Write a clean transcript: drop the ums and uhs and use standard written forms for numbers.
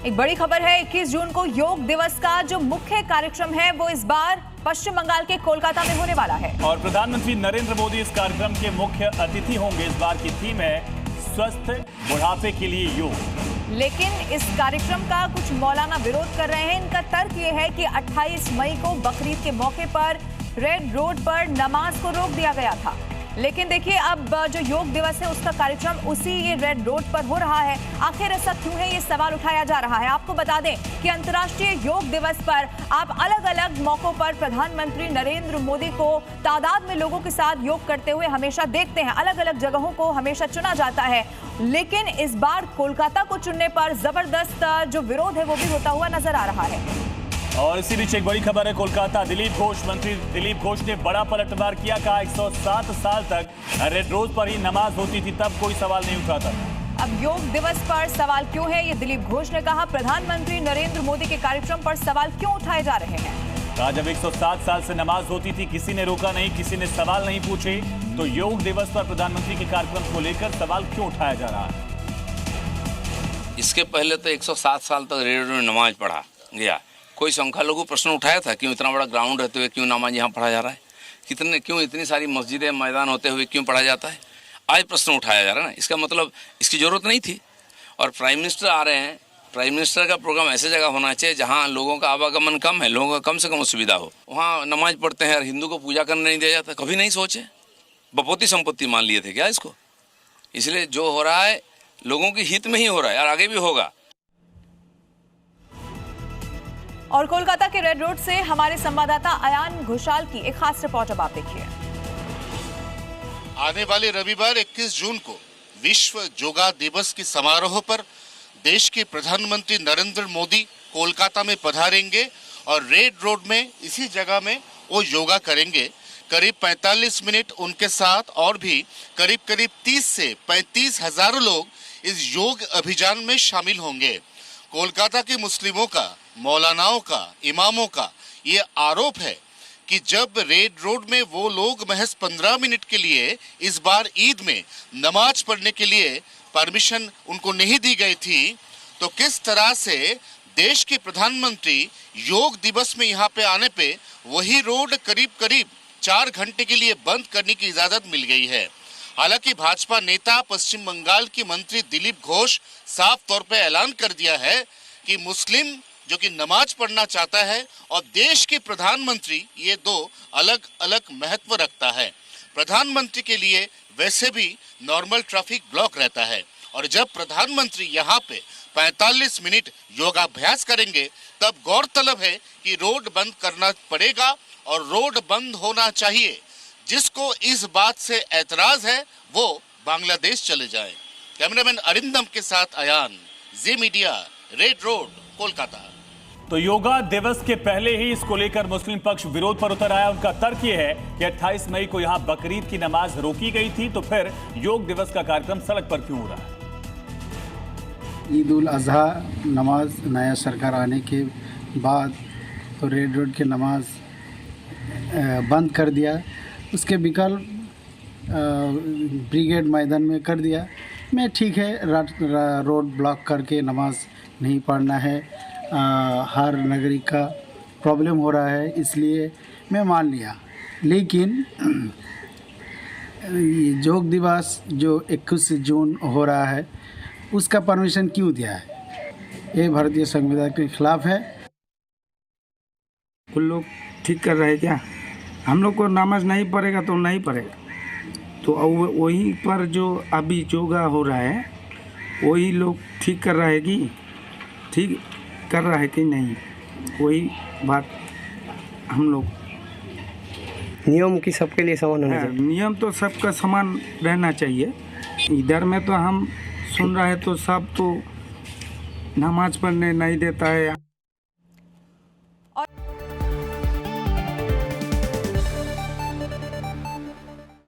एक बड़ी खबर है। 21 जून को योग दिवस का जो मुख्य कार्यक्रम है वो इस बार पश्चिम बंगाल के कोलकाता में होने वाला है और प्रधानमंत्री नरेंद्र मोदी इस कार्यक्रम के मुख्य अतिथि होंगे। इस बार की थीम है स्वस्थ बुढ़ापे के लिए योग। लेकिन इस कार्यक्रम का कुछ मौलाना विरोध कर रहे हैं। इनका तर्क ये है कि 28 मई को बकरीद के मौके पर रेड रोड पर नमाज को रोक दिया गया था। लेकिन देखिए, अब जो योग दिवस है उसका कार्यक्रम उसी ये रेड रोड पर हो रहा है। आखिर ऐसा क्यों है, ये सवाल उठाया जा रहा है। आपको बता दें कि अंतर्राष्ट्रीय योग दिवस पर आप अलग अलग मौकों पर प्रधानमंत्री नरेंद्र मोदी को तादाद में लोगों के साथ योग करते हुए हमेशा देखते हैं। अलग अलग जगहों को हमेशा चुना जाता है, लेकिन इस बार कोलकाता को चुनने पर जबरदस्त जो विरोध है वो भी होता हुआ नजर आ रहा है। और इसी बीच एक बड़ी खबर है कोलकाता। मंत्री दिलीप घोष ने बड़ा पलटवार किया। कहा 107 साल तक रेड रोड पर ही नमाज होती थी, तब कोई सवाल नहीं उठाता था। अब योग दिवस पर सवाल क्यों है, ये दिलीप घोष ने कहा। प्रधानमंत्री नरेंद्र मोदी के कार्यक्रम पर सवाल क्यों उठाए जा रहे हैं। कहा जब 107 साल से नमाज होती थी, किसी ने रोका नहीं, किसी ने सवाल नहीं पूछे, तो योग दिवस पर प्रधानमंत्री के कार्यक्रम को लेकर सवाल क्यों उठाया जा रहा है। इसके पहले तो 107 साल तक रेड रोड में नमाज पढ़ा गया। कोई संख्यालघु को प्रश्न उठाया था क्यों इतना बड़ा ग्राउंड रहते हुए क्यों नमाज यहाँ पढ़ा जा रहा है, क्यों इतनी सारी मस्जिदें मैदान होते हुए क्यों पढ़ा जाता है। आज प्रश्न उठाया जा रहा है ना, इसका मतलब इसकी ज़रूरत नहीं थी। और प्राइम मिनिस्टर आ रहे हैं, प्राइम मिनिस्टर का प्रोग्राम ऐसे जगह होना चाहिए जहाँ लोगों का आवागमन कम है, लोगों का कम से कम सुविधा हो। वहाँ नमाज पढ़ते हैं और हिंदू को पूजा करने नहीं दिया जाता। कभी नहीं सोचे, बपोती संपत्ति मान लिए थे क्या इसको। इसलिए जो हो रहा है लोगों के हित में ही हो रहा है और आगे भी होगा। और कोलकाता के रेड रोड से हमारे संवाददाता अयान घोषाल की एक खास रिपोर्ट अब आप देखिए। आने वाले रविवार 21 जून को विश्व योगा दिवस के समारोह पर देश के प्रधानमंत्री नरेंद्र मोदी कोलकाता में पधारेंगे और रेड रोड में इसी जगह में वो योगा करेंगे। करीब 45 मिनट उनके साथ और भी करीब 30 से 35 हजार लोग इस योग अभियान में शामिल होंगे। कोलकाता के मुस्लिमों का, मौलानाओं का, इमामों का ये आरोप है कि जब रेड रोड में वो लोग महज 15 मिनट के लिए इस बार ईद में नमाज पढ़ने के लिए परमिशन उनको नहीं दी गई थी, तो किस तरह से देश के प्रधानमंत्री योग दिवस में यहाँ पे आने पे वही रोड करीब 4 घंटे के लिए बंद करने की इजाजत मिल गई है। हालांकि भाजपा नेता पश्चिम बंगाल की मंत्री दिलीप घोष साफ तौर पे ऐलान कर दिया है कि मुस्लिम जो कि नमाज पढ़ना चाहता है और देश के प्रधानमंत्री, ये दो अलग अलग महत्व रखता है। प्रधानमंत्री के लिए वैसे भी नॉर्मल ट्रैफिक ब्लॉक रहता है और जब प्रधानमंत्री यहाँ पे 45 मिनट योगाभ्यास करेंगे तब गौरतलब है कि रोड बंद करना पड़ेगा और रोड बंद होना चाहिए। जिसको इस बात से ऐतराज है वो बांग्लादेश चले जाए। कैमरामैन अरिंदम के साथ अयान, जी मीडिया, रेड रोड, कोलकाता। तो योगा दिवस के पहले ही इसको लेकर मुस्लिम पक्ष विरोध पर उतर आया। उनका तर्क यह है कि 28 मई को यहां बकरीद की नमाज रोकी गई थी, तो फिर योग दिवस का कार्यक्रम सड़क पर क्यों हो रहा है। ईद उल अजहा नमाज नया सरकार आने के बाद तो रेड रोड की नमाज बंद कर दिया, उसके विकल्प ब्रिगेड मैदान में कर दिया। मैं ठीक है, रोड ब्लॉक करके नमाज नहीं पढ़ना है, हर नागरिक का प्रॉब्लम हो रहा है, इसलिए मैं मान लिया। लेकिन योग दिवस जो 21 जून हो रहा है उसका परमिशन क्यों दिया है, ये भारतीय संविधान के खिलाफ है। कुछ लोग ठीक कर रहे हैं क्या, हम लोग को नमाज नहीं पढ़ेगा तो नहीं पढ़ेगा, तो वही पर जो अभी योगा हो रहा है वही लोग ठीक कर रहा है कि ठीक कर रहा है कि नहीं, वही बात हम लोग। नियम की सबके लिए समान होना चाहिए। नियम तो सबका समान रहना चाहिए। इधर में तो हम सुन रहे हैं तो सब तो नमाज पढ़ने नहीं देता है।